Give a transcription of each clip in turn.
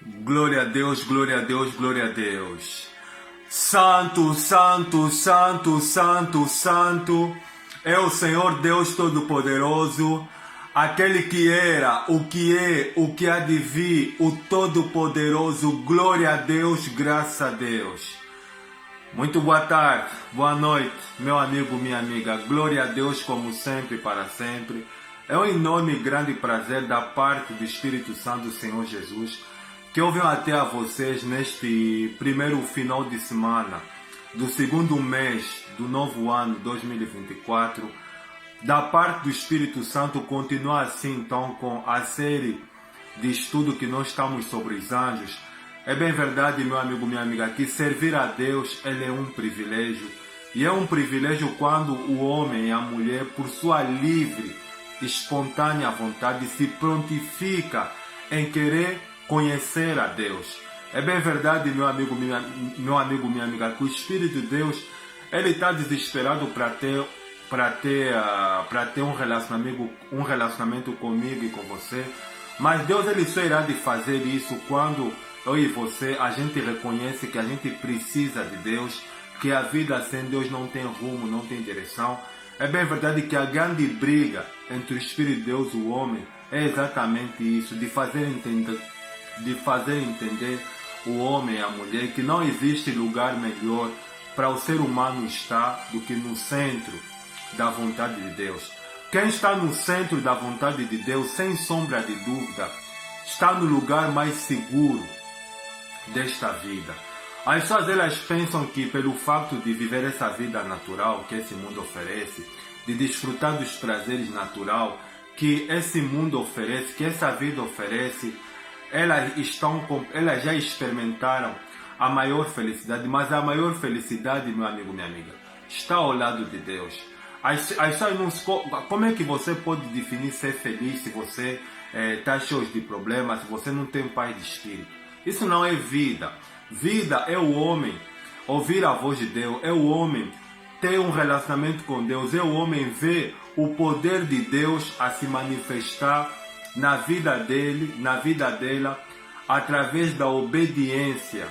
Glória a Deus, glória a Deus, glória a Deus. Santo, santo, santo, santo, santo é o Senhor Deus Todo-Poderoso, aquele que era, o que é, o que há de vir, o Todo-Poderoso. Glória a Deus, graças a Deus. Muito boa tarde, boa noite, meu amigo, minha amiga. Glória a Deus, como sempre, para sempre. É um enorme e grande prazer da parte do Espírito Santo do Senhor Jesus que eu venho até a vocês neste primeiro final de semana do segundo mês do novo ano 2024. Da parte do Espírito Santo, continuar assim então com a série de estudo que nós estamos sobre os anjos. É bem verdade, meu amigo, minha amiga, que servir a Deus ele é um privilégio. E é um privilégio quando o homem e a mulher, por sua livre, espontânea vontade, se prontifica em querer conhecer a Deus. É bem verdade, meu amigo, minha amiga, que o Espírito de Deus ele está desesperado para ter um relacionamento comigo e com você. Mas Deus ele só irá de fazer isso quando eu e você a gente reconhece que a gente precisa de Deus, que a vida sem Deus não tem rumo, não tem direção. É bem verdade que a grande briga entre o Espírito de Deus e o homem é exatamente isso, de fazer entender o homem e a mulher que não existe lugar melhor para o ser humano estar do que no centro da vontade de Deus. Quem está no centro da vontade de Deus, sem sombra de dúvida, está no lugar mais seguro desta vida. As pessoas elas pensam que pelo fato de viver essa vida natural que esse mundo oferece, de desfrutar dos prazeres natural que esse mundo oferece, que essa vida oferece, elas já experimentaram a maior felicidade, mas a maior felicidade, meu amigo, minha amiga, está ao lado de Deus. Como é que você pode definir ser feliz se você está cheio de problemas, se você não tem paz de espírito? Isso não é vida. Vida é o homem ouvir a voz de Deus, é o homem ter um relacionamento com Deus, é o homem ver o poder de Deus a se manifestar na vida dele, na vida dela, através da obediência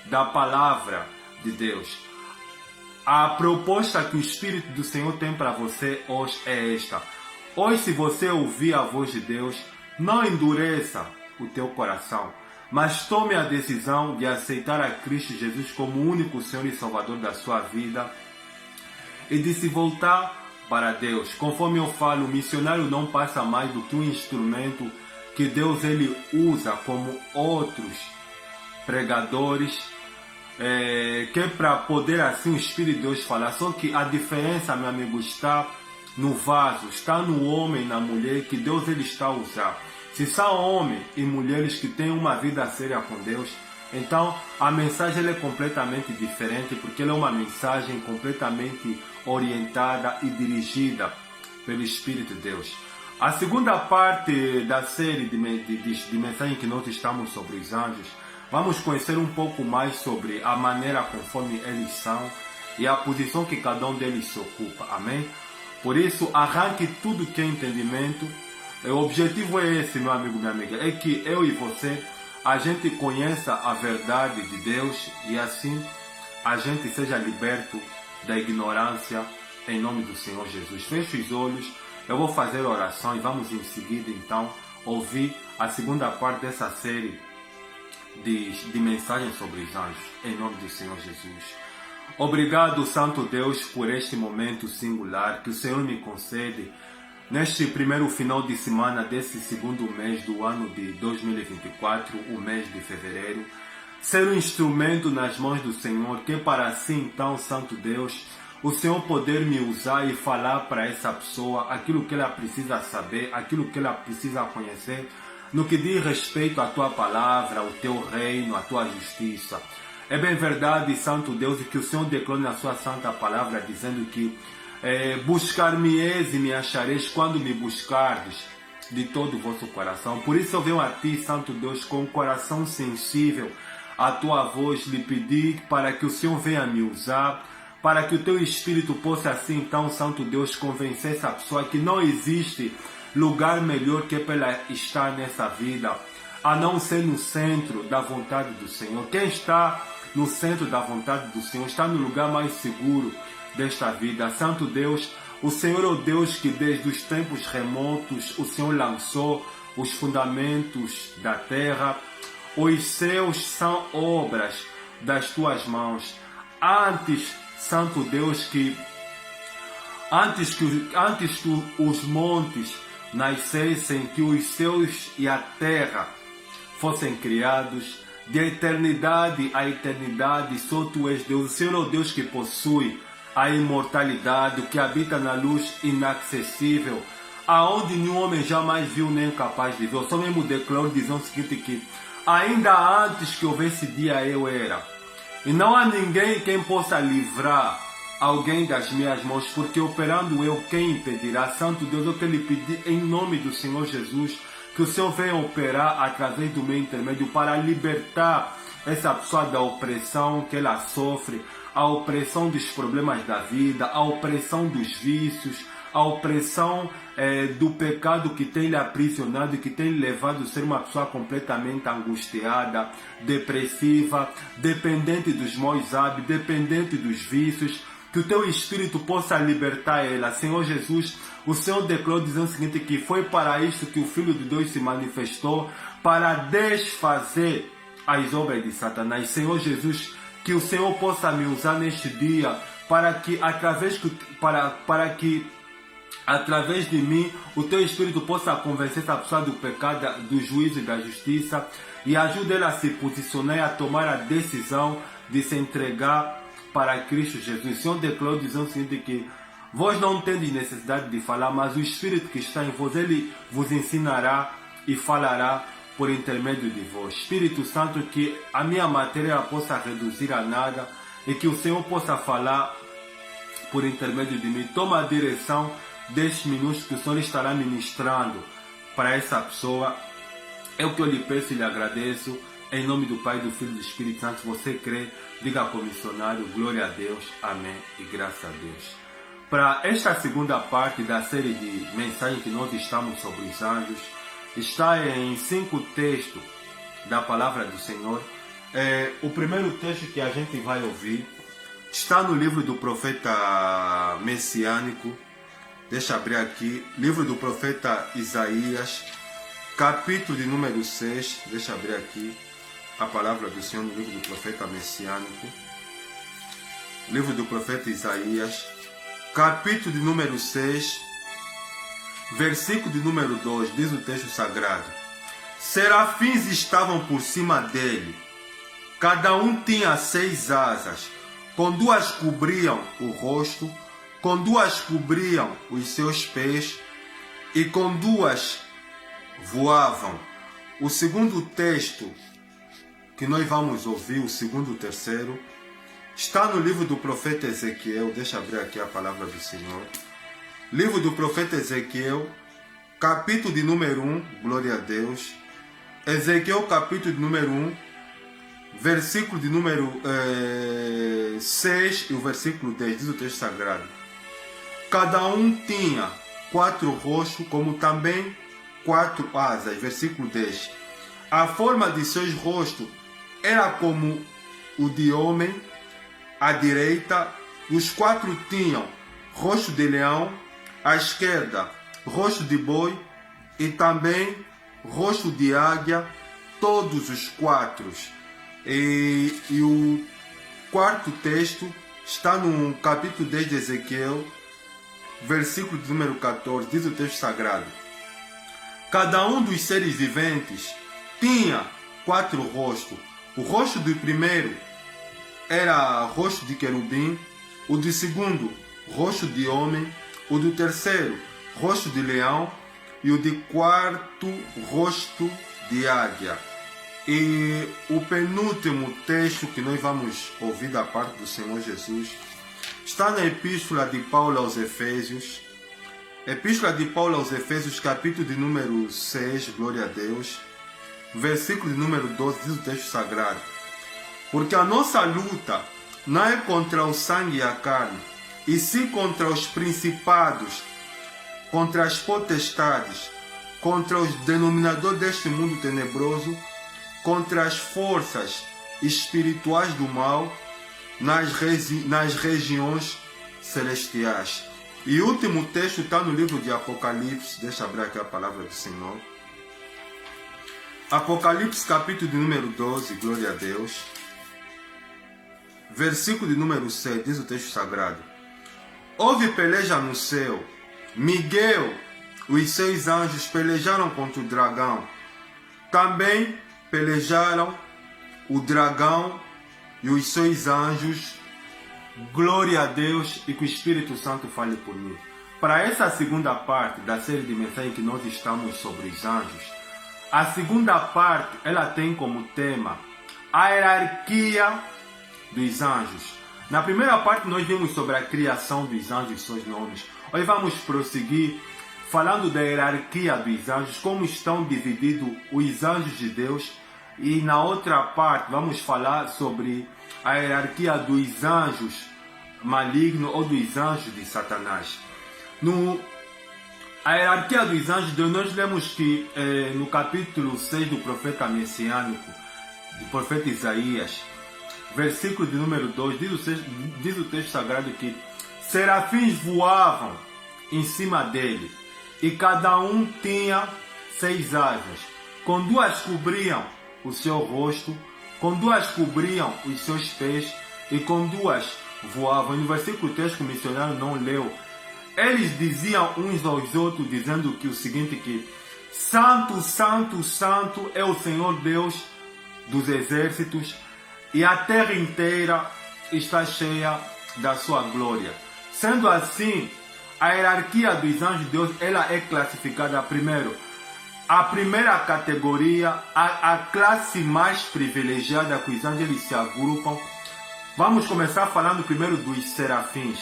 da palavra de Deus. A proposta que o Espírito do Senhor tem para você hoje é esta. Hoje, se você ouvir a voz de Deus, não endureça o teu coração, mas tome a decisão de aceitar a Cristo Jesus como o único Senhor e Salvador da sua vida e de se voltar para Deus. Conforme eu falo, o missionário não passa mais do que um instrumento que Deus ele usa como outros pregadores, que é para poder assim o Espírito de Deus falar. Só que a diferença, meu amigo, está no vaso, está no homem e na mulher que Deus ele está a usar. Se são homens e mulheres que têm uma vida séria com Deus, então a mensagem ela é completamente diferente, porque ela é uma mensagem completamente orientada e dirigida pelo Espírito de Deus. A segunda parte da série de mensagens que nós estamos sobre os anjos, vamos conhecer um pouco mais sobre a maneira conforme eles são e a posição que cada um deles se ocupa. Amém? Por isso, arranque tudo que é entendimento. O objetivo é esse, meu amigo, minha amiga, é que eu e você, a gente conheça a verdade de Deus e assim a gente seja liberto da ignorância em nome do Senhor Jesus. Feche os olhos, eu vou fazer a oração e vamos em seguida então ouvir a segunda parte dessa série de mensagens sobre os anjos, em nome do Senhor Jesus. Obrigado, Santo Deus, por este momento singular que o Senhor me concede neste primeiro final de semana desse segundo mês do ano de 2024, o mês de fevereiro, ser um instrumento nas mãos do Senhor, que para assim então, Santo Deus, o Senhor poder me usar e falar para essa pessoa aquilo que ela precisa saber, aquilo que ela precisa conhecer, no que diz respeito à tua palavra, ao teu reino, à tua justiça. É bem verdade, Santo Deus, que o Senhor declara na sua santa palavra, dizendo que buscar-me-eis e me achareis quando me buscardes de todo o vosso coração. Por isso eu venho a ti, Santo Deus, com o coração sensível à tua voz, lhe pedir para que o Senhor venha me usar, para que o teu Espírito possa assim então, Santo Deus, convencer essa pessoa que não existe lugar melhor que para ela estar nessa vida. a não ser no centro da vontade do Senhor. Quem está no centro da vontade do Senhor está no lugar mais seguro desta vida. Santo Deus, o Senhor é o Deus que desde os tempos remotos o Senhor lançou os fundamentos da terra. Os céus são obras das tuas mãos. Antes, Santo Deus, antes que os montes nascessem, que os céus e a terra fossem criados, de eternidade a eternidade, só tu és Deus. O Senhor é o Deus que possui a imortalidade, que habita na luz inacessível, aonde nenhum homem jamais viu nem capaz de ver. Eu só mesmo declaro dizendo o seguinte, que ainda antes que houvesse dia eu era. E não há ninguém quem possa livrar alguém das minhas mãos, porque operando eu, quem impedirá? Santo Deus, eu quero lhe pedir em nome do Senhor Jesus, que o Senhor venha operar através do meu intermédio para libertar essa pessoa da opressão que ela sofre, a opressão dos problemas da vida, a opressão dos vícios, a opressão do pecado que tem lhe aprisionado e que tem lhe levado a ser uma pessoa completamente angustiada, depressiva, dependente dos maus hábitos, dependente dos vícios. Que o teu Espírito possa libertar ela. Senhor Jesus, o Senhor declarou dizendo o seguinte, que foi para isto que o Filho de Deus se manifestou, para desfazer as obras de Satanás. Senhor Jesus, que o Senhor possa me usar neste dia, para que através de mim o teu Espírito possa convencer essa pessoa do pecado, do juízo e da justiça, e ajude ela a se posicionar e a tomar a decisão de se entregar para Cristo Jesus. O Senhor declarou dizendo o seguinte, que vós não tendes necessidade de falar, mas o Espírito que está em vós, ele vos ensinará e falará por intermédio de vós. Espírito Santo, que a minha matéria possa reduzir a nada e que o Senhor possa falar por intermédio de mim. Toma a direção destes minutos que o Senhor estará ministrando para essa pessoa. É o que eu lhe peço e lhe agradeço. Em nome do Pai, do Filho e do Espírito Santo. Se você crê, diga ao missionário, glória a Deus, amém e graças a Deus. Para esta segunda parte da série de mensagens que nós estamos sobre os anjos, está em 5 textos da palavra do Senhor. O primeiro texto que a gente vai ouvir está no livro do profeta messiânico. Deixa eu abrir aqui, livro do profeta Isaías, capítulo de número 6. Deixa eu abrir aqui a palavra do Senhor no livro do profeta messiânico. Livro do profeta Isaías, capítulo de número 6, versículo de número 2, diz o texto sagrado: serafins estavam por cima dele, cada um tinha 6 asas, com 2 cobriam o rosto, com 2 cobriam os seus pés, e com 2 voavam. O segundo texto que nós vamos ouvir, o segundo e o terceiro, está no livro do profeta Ezequiel. Deixa eu abrir aqui a palavra do Senhor. Livro do profeta Ezequiel, capítulo de número 1, glória a Deus. Ezequiel, capítulo de número 1, versículo de número 6 e o versículo 10, diz o texto sagrado: cada um tinha 4 rostos, como também 4 asas. Versículo 10. A forma de seus rostos era como o de homem, à direita. Os 4 tinham rosto de leão, à esquerda rosto de boi e também rosto de águia, todos os 4. E o quarto texto está no capítulo 10 de Ezequiel, versículo de número 14, diz o texto sagrado: cada um dos seres viventes tinha 4 rostos. O rosto do primeiro era rosto de querubim, o do segundo, rosto de homem, o do terceiro, rosto de leão, e o de quarto, rosto de águia. E o penúltimo texto que nós vamos ouvir da parte do Senhor Jesus está na Epístola de Paulo aos Efésios. Epístola de Paulo aos Efésios, capítulo de número 6, glória a Deus, versículo de número 12, diz o texto sagrado: porque a nossa luta não é contra o sangue e a carne, e sim contra os principados, contra as potestades, contra os denominadores deste mundo tenebroso, contra as forças espirituais do mal nas regiões celestiais. E o último texto está no livro de Apocalipse. Deixa eu abrir aqui a palavra do Senhor. Apocalipse, capítulo de número 12, glória a Deus. Versículo de número 6, diz o texto sagrado: houve peleja no céu. Miguel, os 6 anjos pelejaram contra o dragão. Também pelejaram o dragão e os 6 anjos. Glória a Deus, e que o Espírito Santo fale por mim. Para essa segunda parte da série de mensagens que nós estamos sobre os anjos, a segunda parte ela tem como tema a hierarquia dos anjos. Na primeira parte nós vimos sobre a criação dos anjos e seus nomes. Hoje vamos prosseguir falando da hierarquia dos anjos, como estão divididos os anjos de Deus. E na outra parte vamos falar sobre a hierarquia dos anjos malignos ou dos anjos de Satanás. A hierarquia dos anjos de Deus, nós lemos que no capítulo 6 do profeta messiânico, do profeta Isaías, versículo de número 2, diz o texto sagrado que serafins voavam em cima dele, e cada um tinha 6 asas, com 2 cobriam o seu rosto, com 2 cobriam os seus pés, e com 2 voavam. No versículo 3 que o missionário não leu, eles diziam uns aos outros, dizendo que o seguinte, que Santo, Santo, Santo é o Senhor Deus dos exércitos, e a terra inteira está cheia da sua glória. Sendo assim, a hierarquia dos anjos de Deus, ela é classificada primeiro. A primeira categoria, a classe mais privilegiada que os anjos eles se agrupam. Vamos começar falando primeiro dos serafins.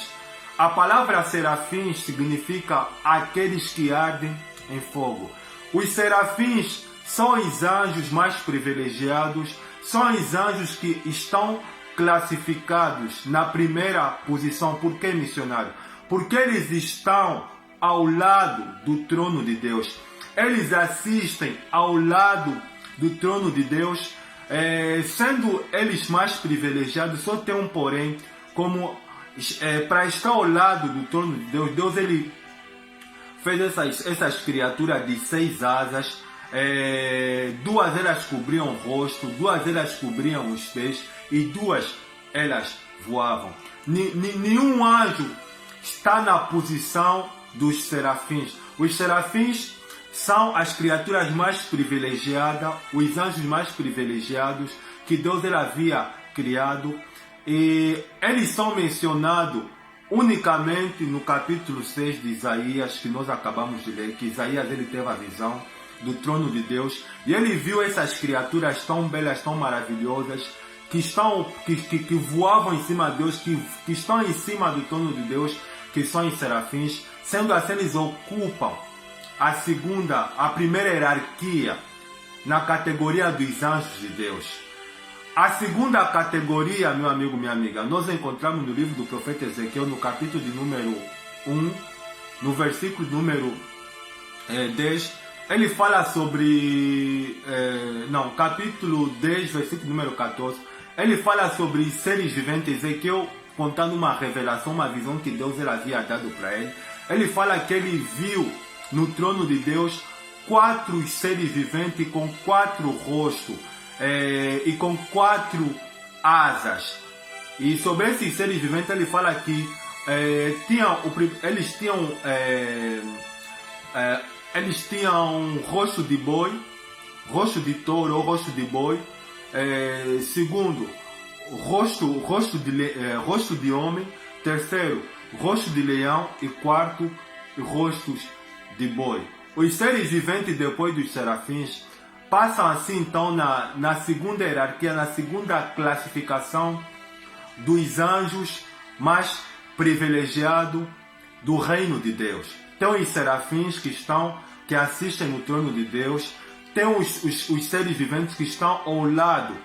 A palavra serafins significa aqueles que ardem em fogo. Os serafins são os anjos mais privilegiados, são os anjos que estão classificados na primeira posição. Por que, missionário? Porque eles estão ao lado do trono de Deus. Eles assistem ao lado do trono de Deus, sendo eles mais privilegiados. Só tem um porém, como para estar ao lado do trono de Deus, Deus ele fez essas criaturas de 6 asas. 2 elas cobriam o rosto, 2 elas cobriam os pés e 2 elas voavam. Nenhum anjo está na posição dos serafins. Os serafins são as criaturas mais privilegiadas, os anjos mais privilegiados que Deus ele havia criado, e eles são mencionados unicamente no capítulo 6 de Isaías, que nós acabamos de ler, que Isaías ele teve a visão do trono de Deus, e ele viu essas criaturas tão belas, tão maravilhosas, que voavam em cima de Deus, que estão em cima do trono de Deus, que são os serafins. Sendo assim, eles ocupam a primeira hierarquia na categoria dos anjos de Deus. A segunda categoria, meu amigo, minha amiga, nós encontramos no livro do profeta Ezequiel, no capítulo de número 1, no versículo número 10, ele fala sobre... capítulo 10, versículo número 14, ele fala sobre seres viventes. Ezequiel contando uma revelação, uma visão que Deus ele havia dado para ele. Ele fala que ele viu no trono de Deus 4 seres viventes com 4 rostos e com 4 asas. E sobre esses seres viventes ele fala que eles tinham rosto de boi, rosto de touro ou rosto de boi. Segundo, rosto de homem. Terceiro, rosto de leão. E quarto, rostos de boi. Os seres viventes depois dos serafins passam assim então na segunda hierarquia, na segunda classificação dos anjos mais privilegiados do reino de Deus. Tem os serafins que assistem no trono de Deus. Tem os seres viventes que estão ao lado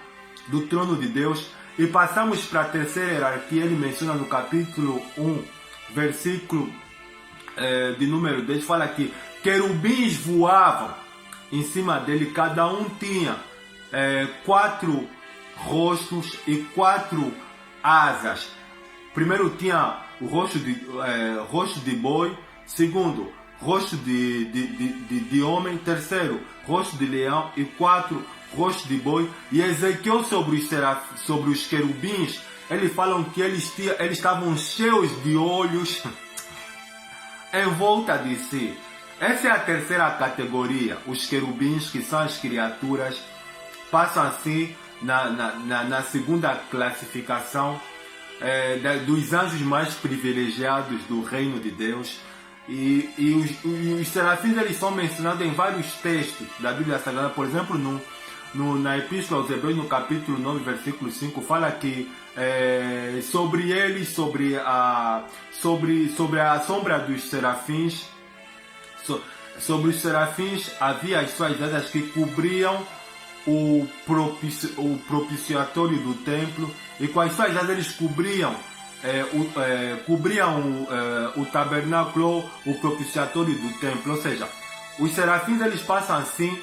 do trono de Deus. E passamos para a terceira hierarquia. Ele menciona no capítulo 1, versículo de número 10, fala que querubins voavam em cima dele, cada um tinha 4 rostos e 4 asas. Primeiro tinha o rosto de boi, segundo, rosto de homem, terceiro, rosto de leão e 4, rosto de boi. E Ezequiel sobre os querubins, eles falam que eles estavam cheios de olhos em volta de si. Essa é a terceira categoria. Os querubins, que são as criaturas, passam assim na segunda classificação dos anjos mais privilegiados do reino de Deus. E os serafins, eles são mencionados em vários textos da Bíblia Sagrada. Por exemplo, na Epístola aos Hebreus, no capítulo 9, versículo 5, fala que sobre eles, sobre a sombra dos serafins, sobre os serafins havia as suas asas que cobriam o propiciatório do templo, e com as suas asas eles cobriam o tabernáculo, o propiciatório do templo. Ou seja, os serafins, eles passam assim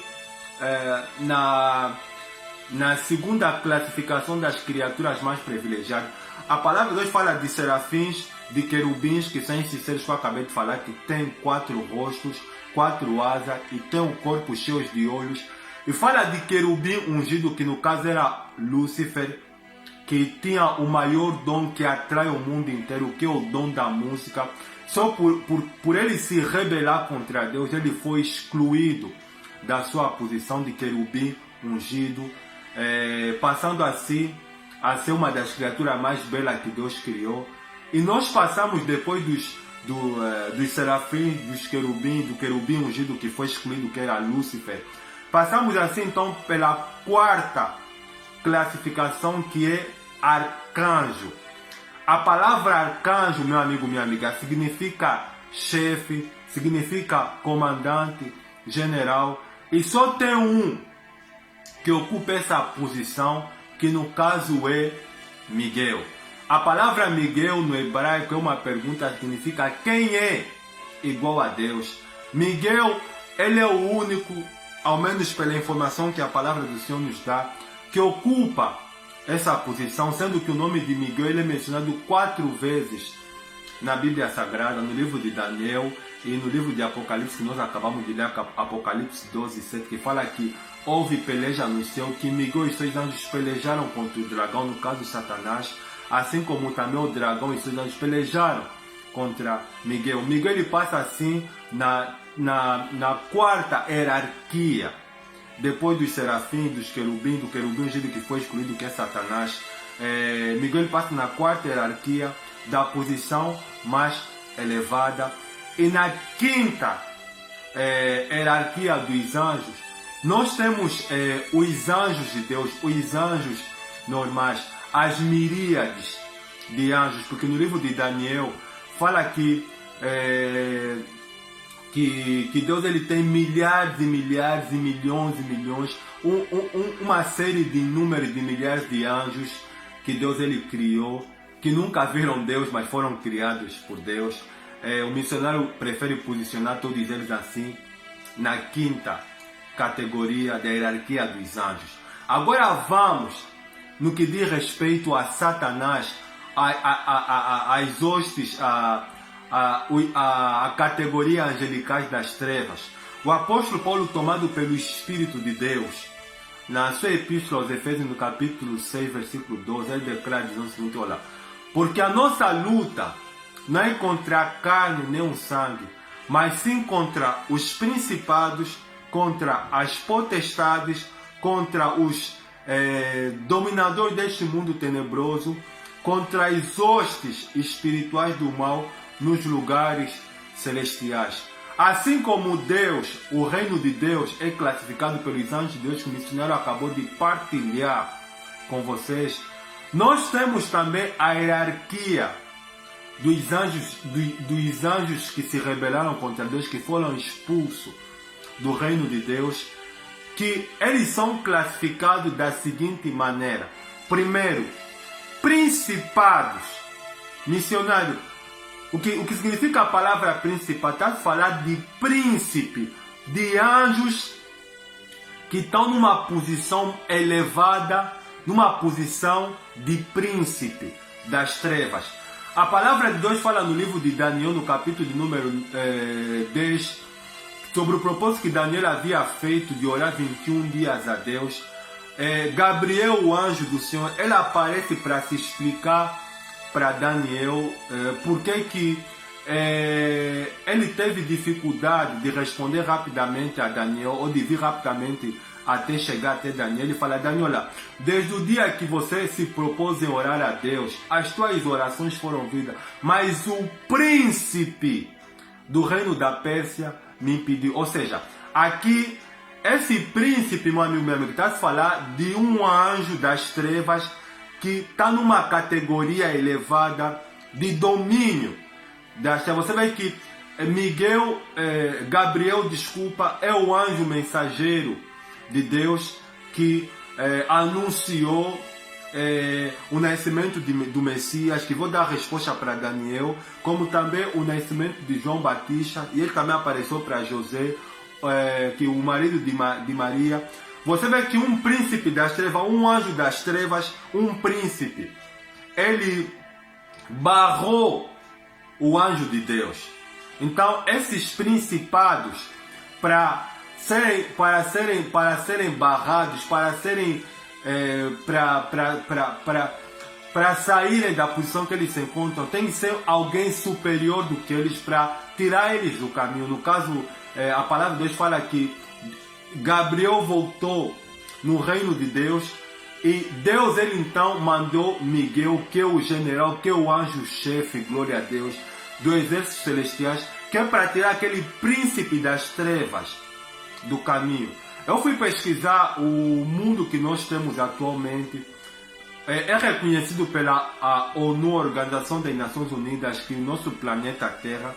na segunda classificação das criaturas mais privilegiadas. A palavra de Deus fala de serafins, de querubins, que são esses seres que eu acabei de falar, que tem 4 rostos, 4 asas e tem um corpo cheio de olhos. E fala de querubim ungido, que no caso era Lúcifer, que tinha o maior dom que atrai o mundo inteiro, que é o dom da música. Só por ele se rebelar contra Deus, ele foi excluído da sua posição de querubim ungido, passando assim a ser uma das criaturas mais belas que Deus criou. E nós passamos depois dos serafins, dos querubins, do querubim ungido que foi excluído, que era Lúcifer. Passamos assim então pela quarta classificação, que é arcanjo. A palavra arcanjo, meu amigo, minha amiga, significa chefe, significa comandante, general. E só tem um que ocupa essa posição, que no caso é Miguel. A palavra Miguel no hebraico é uma pergunta que significa quem é igual a Deus. Miguel, ele é o único, ao menos pela informação que a palavra do Senhor nos dá, que ocupa essa posição, sendo que o nome de Miguel ele é mencionado 4 vezes na Bíblia Sagrada, no livro de Daniel e no livro de Apocalipse, que nós acabamos de ler, Apocalipse 12:7, que fala que houve peleja no céu, que Miguel e seus anjos pelejaram contra o dragão, no caso Satanás, assim como também o dragão e seus anjos pelejaram contra Miguel. Miguel ele passa assim na quarta hierarquia, depois dos serafins, dos querubins, do querubim ungido que foi excluído, que é Satanás. Miguel passa na quarta hierarquia, da posição mais elevada. E na quinta hierarquia dos anjos, nós temos os anjos de Deus, os anjos normais, as miríades de anjos, porque no livro de Daniel fala que Deus ele tem milhares e milhares e milhões, uma série de números de milhares de anjos que Deus ele criou, que nunca viram Deus, mas foram criados por Deus. O missionário prefere posicionar todos eles assim, na quinta categoria da hierarquia dos anjos. Agora vamos no que diz respeito a Satanás, às hostes, a categoria angelicais das trevas. O apóstolo Paulo, tomado pelo Espírito de Deus, na sua epístola aos Efésios, no capítulo 6, versículo 12, ele declara dizendo o seguinte: olha, porque a nossa luta não é contra a carne nem o sangue, mas sim contra os principados, contra as potestades, contra os dominadores deste mundo tenebroso, contra as hostes espirituais do mal nos lugares celestiais. Assim como Deus, o reino de Deus, é classificado pelos anjos de Deus, que o missionário acabou de partilhar com vocês, nós temos também a hierarquia dos anjos que se rebelaram contra Deus, que foram expulsos do reino de Deus, que eles são classificados da seguinte maneira. Primeiro, principados. Missionário, O que significa a palavra príncipe? Está a falar de príncipe, de anjos que estão numa posição elevada, numa posição de príncipe das trevas. A palavra de Deus fala no livro de Daniel, no capítulo de número 10, sobre o propósito que Daniel havia feito de orar 21 dias a Deus. Gabriel, o anjo do Senhor, ele aparece para se explicar para Daniel porque que ele teve dificuldade de responder rapidamente a Daniel, ou de vir rapidamente até chegar até Daniel e falar: Daniel, desde o dia que você se propôs em orar a Deus, as tuas orações foram ouvidas, mas o príncipe do reino da Pérsia me impediu. Ou seja, aqui, esse príncipe, meu amigo, está a falar de um anjo das trevas que está numa categoria elevada de domínio das trevas. Você vê que Gabriel, é o anjo mensageiro de Deus que anunciou o nascimento do Messias, que vou dar a resposta para Daniel, como também o nascimento de João Batista, e ele também apareceu para José, que o marido de Maria. Você vê que um príncipe das trevas, um anjo das trevas, um príncipe, ele barrou o anjo de Deus. Então, esses principados, para serem barrados, para saírem da posição que eles se encontram, tem que ser alguém superior do que eles, para tirar eles do caminho. No caso, a palavra de Deus fala que Gabriel voltou no reino de Deus, e Deus, ele então mandou Miguel, que é o general, que é o anjo-chefe, glória a Deus, do exército celestiais, que é para tirar aquele príncipe das trevas do caminho. Eu fui pesquisar o mundo que nós temos atualmente. É reconhecido pela ONU, Organização das Nações Unidas, que o nosso planeta Terra,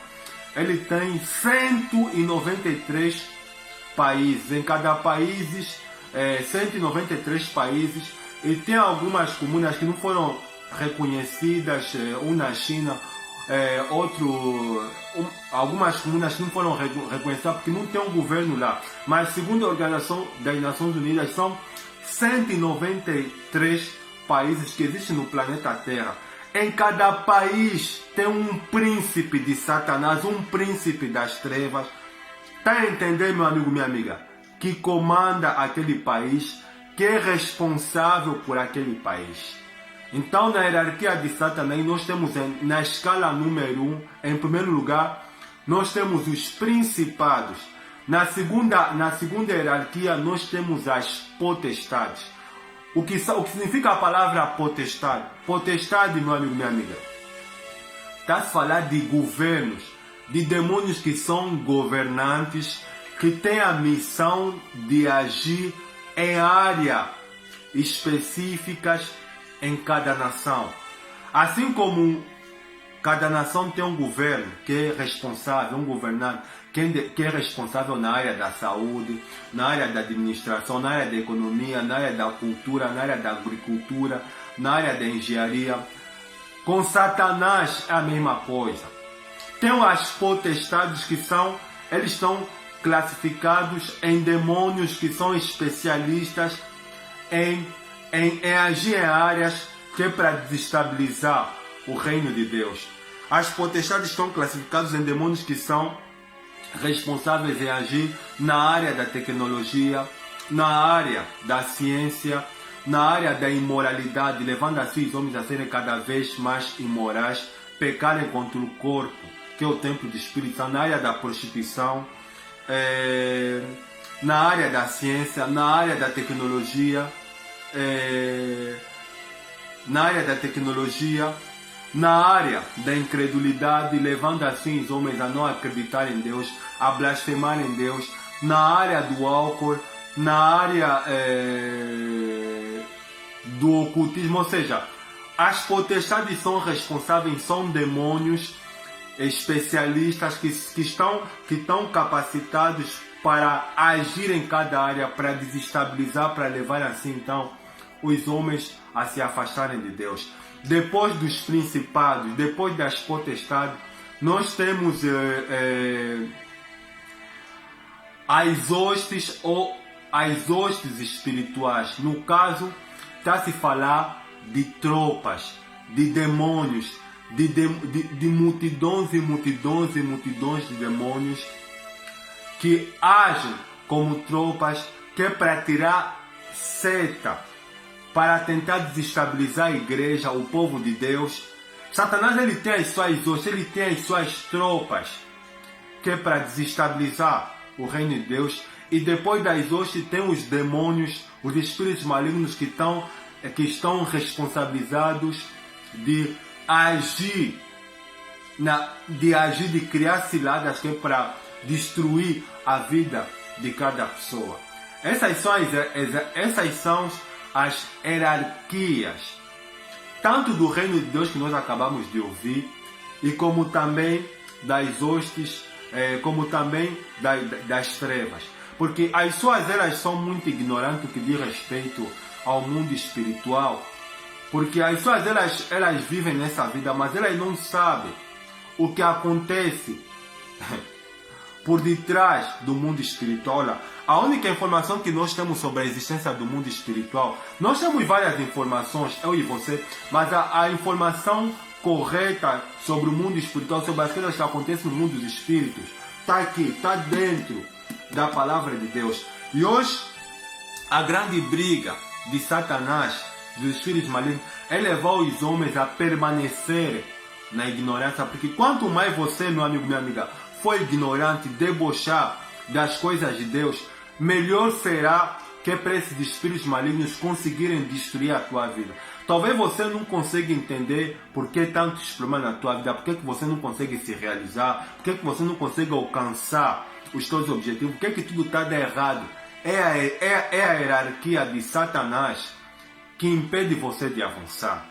ele tem 193 países. Em cada país, 193 países, e tem algumas comunas que não foram reconhecidas, um na China, algumas comunas que não foram reconhecidas porque não tem um governo lá. Mas segundo a Organização das Nações Unidas, são 193 países que existem no planeta Terra. Em cada país tem um príncipe de Satanás, um príncipe das trevas. Está a entender, meu amigo, minha amiga? Que comanda aquele país, que é responsável por aquele país. Então, na hierarquia de Satanás, nós temos na escala número 1, em primeiro lugar, nós temos os principados. Na segunda hierarquia, nós temos as potestades. O que significa a palavra potestade? Potestade, meu amigo, minha amiga, está a falar de governos, de demônios que são governantes, que têm a missão de agir em áreas específicas em cada nação. Assim como cada nação tem um governo que é responsável, um governante que é responsável na área da saúde, na área da administração, na área da economia, na área da cultura, na área da agricultura, na área da engenharia. Com Satanás é a mesma coisa. Tem as potestades eles estão classificados em demônios que são especialistas em agir em áreas que é para desestabilizar o reino de Deus. As potestades estão classificadas em demônios que são responsáveis em agir na área da tecnologia, na área da ciência, na área da imoralidade, levando assim os homens a serem cada vez mais imorais, pecarem contra o corpo, que é o templo do Espírito Santo, na área da prostituição, na área da ciência, na área da tecnologia, na área da incredulidade, levando assim os homens a não acreditar em Deus, a blasfemar em Deus, na área do álcool, na área do ocultismo. Ou seja, as potestades são responsáveis, são demônios especialistas que estão capacitados para agir em cada área, para desestabilizar, para levar assim então os homens a se afastarem de Deus. Depois dos principados, depois das potestades, nós temos as hostes ou as hostes espirituais. No caso, está se falar de tropas, de demônios, de multidões e multidões e multidões de demônios que agem como tropas, que é para tirar seta, para tentar desestabilizar a igreja, o povo de Deus. Satanás, ele tem as suas hostes, ele tem as suas tropas, que é para desestabilizar o reino de Deus. E depois das hostes tem os demônios, os espíritos malignos que estão responsabilizados de agir, de criar ciladas, que é para destruir a vida de cada pessoa. Essas são as hierarquias, tanto do reino de Deus que nós acabamos de ouvir, e como também das hostes, como também das trevas. Porque as suas eras são muito ignorantes no que diz respeito ao mundo espiritual. Porque as suas elas vivem nessa vida, mas elas não sabem o que acontece por detrás do mundo espiritual. Olha, a única informação que nós temos sobre a existência do mundo espiritual, nós temos várias informações, eu e você, mas a informação correta sobre o mundo espiritual, sobre as coisas que acontecem no mundo dos espíritos, está aqui, está dentro da palavra de Deus. E hoje, a grande briga de Satanás, dos espíritos malignos, é levar os homens a permanecer na ignorância, porque quanto mais você, meu amigo, minha amiga, for ignorante, debochar das coisas de Deus, melhor será que é para esses espíritos malignos conseguirem destruir a tua vida. Talvez você não consiga entender por que tantos problemas na tua vida, por que você não consegue se realizar, por que você não consegue alcançar os teus objetivos, por que tudo está de errado. É a hierarquia de Satanás que impede você de avançar.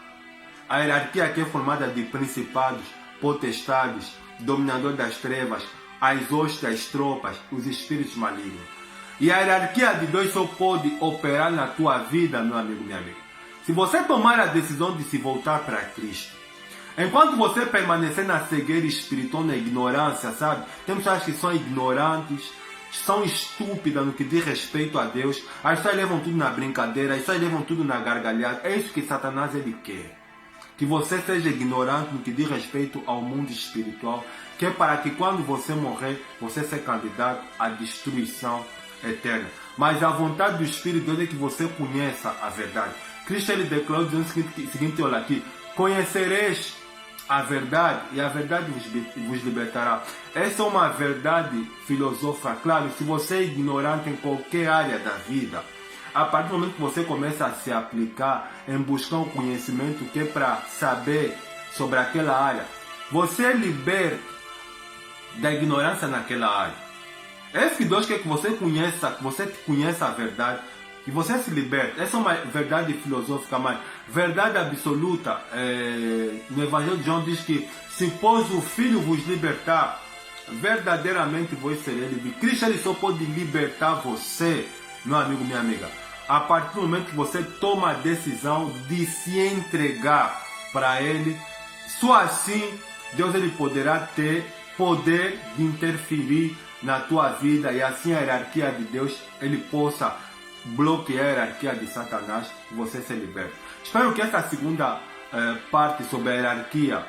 A hierarquia que é formada de principados, potestades, dominador das trevas, as hostes, as tropas, os espíritos malignos. E a hierarquia de Deus só pode operar na tua vida, meu amigo, minha amiga, se você tomar a decisão de se voltar para Cristo. Enquanto você permanecer na cegueira espiritual, na ignorância, sabe? Tem pessoas que são ignorantes, são estúpidas no que diz respeito a Deus. As pessoas levam tudo na brincadeira, as pessoas levam tudo na gargalhada. É isso que Satanás ele quer. Que você seja ignorante no que diz respeito ao mundo espiritual, que é para que quando você morrer, você seja candidato à destruição eterna. Mas a vontade do Espírito de Deus é que você conheça a verdade. Cristo ele declarou dizendo o seguinte, olha aqui: conhecereis a verdade e a verdade vos libertará. Essa é uma verdade filosófica. Claro, se você é ignorante em qualquer área da vida, a partir do momento que você começa a se aplicar em buscar um conhecimento que é para saber sobre aquela área, você é liberto da ignorância naquela área. É isso que Deus quer, que você conheça a verdade, que você se liberte. Essa é uma verdade filosófica, mas verdade absoluta. No Evangelho de João diz que se pois o Filho vos libertar, verdadeiramente vos sereis livres. Cristo ele só pode libertar você, meu amigo, minha amiga, a partir do momento que você toma a decisão de se entregar para Ele. Só assim Deus ele poderá ter poder de interferir na tua vida, e assim a hierarquia de Deus ele possa bloquear a hierarquia de Satanás e você se liberta. Espero que essa segunda parte sobre a hierarquia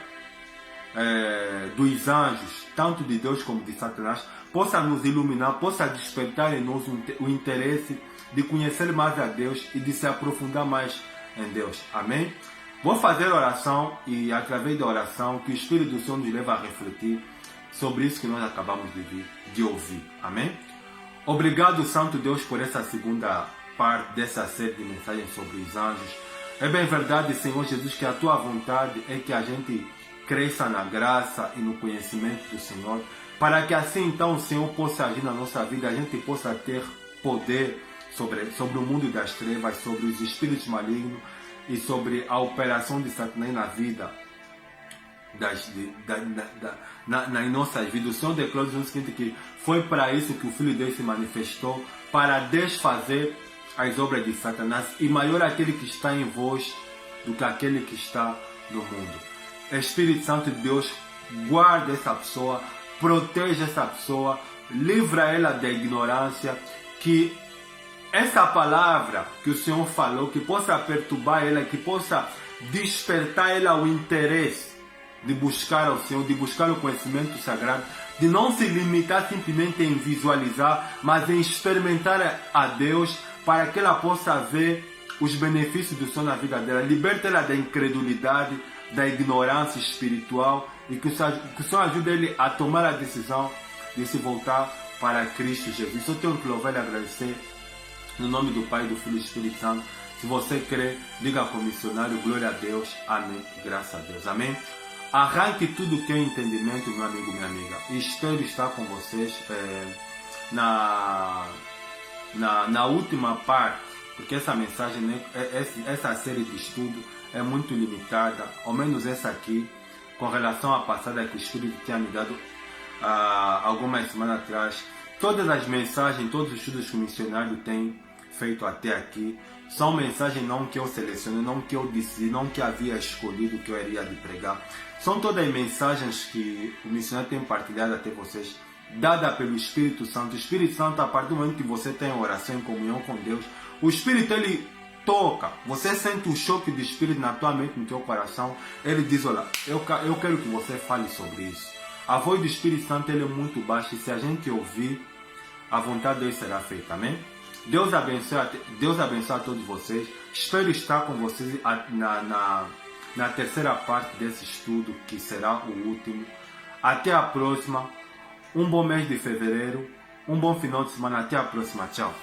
dos anjos, tanto de Deus como de Satanás, possa nos iluminar, possa despertar em nós o interesse de conhecer mais a Deus e de se aprofundar mais em Deus. Amém? Vou fazer oração e através da oração que o Espírito do Senhor nos leva a refletir sobre isso que nós acabamos de ouvir. Amém? Obrigado, Santo Deus, por essa segunda parte dessa série de mensagens sobre os anjos. É bem verdade, Senhor Jesus, que a Tua vontade é que a gente cresça na graça e no conhecimento do Senhor, para que assim então o Senhor possa agir na nossa vida, a gente possa ter poder sobre o mundo das trevas, sobre os espíritos malignos e sobre a operação de Satanás na vida, nas nossas vidas. O Senhor declarou no seguinte, que foi para isso que o Filho de Deus se manifestou, para desfazer as obras de Satanás, e maior aquele que está em vós do que aquele que está no mundo. Espírito Santo de Deus, guarda essa pessoa, proteja essa pessoa, livra ela da ignorância, que essa palavra que o Senhor falou, que possa perturbar ela, que possa despertar ela o interesse de buscar ao Senhor, de buscar o conhecimento sagrado, de não se limitar simplesmente em visualizar, mas em experimentar a Deus, para que ela possa ver os benefícios do Senhor na vida dela. Liberta ela da incredulidade, da ignorância espiritual, e que o Senhor ajude ele a tomar a decisão de se voltar para Cristo Jesus. Eu tenho que louvar e agradecer no nome do Pai, do Filho e do Espírito Santo. Se você crê, diga com o missionário, glória a Deus, amém, graças a Deus, amém. Arranque tudo que é entendimento, meu amigo, minha amiga. E espero estar com vocês na última parte, porque essa mensagem, né, essa série de estudo é muito limitada, ao menos essa aqui, com relação à passada que o Espírito tinha me dado algumas semanas atrás. Todas as mensagens, todos os estudos que o missionário tem feito até aqui, são mensagens não que eu selecionei, não que eu decidi, não que havia escolhido que eu iria de pregar. São todas mensagens que o missionário tem partilhado até vocês, dada pelo Espírito Santo. O Espírito Santo, a partir do momento que você tem oração em comunhão com Deus, o Espírito, ele toca, você sente o choque do Espírito na tua mente, no teu coração, ele diz, olha, eu quero que você fale sobre isso. A voz do Espírito Santo, ele é muito baixa, e se a gente ouvir, a vontade dele será feita, amém? Deus abençoe a todos vocês. Espero estar com vocês na terceira parte desse estudo, que será o último. Até a próxima. Um bom mês de fevereiro. Um bom final de semana. Até a próxima. Tchau.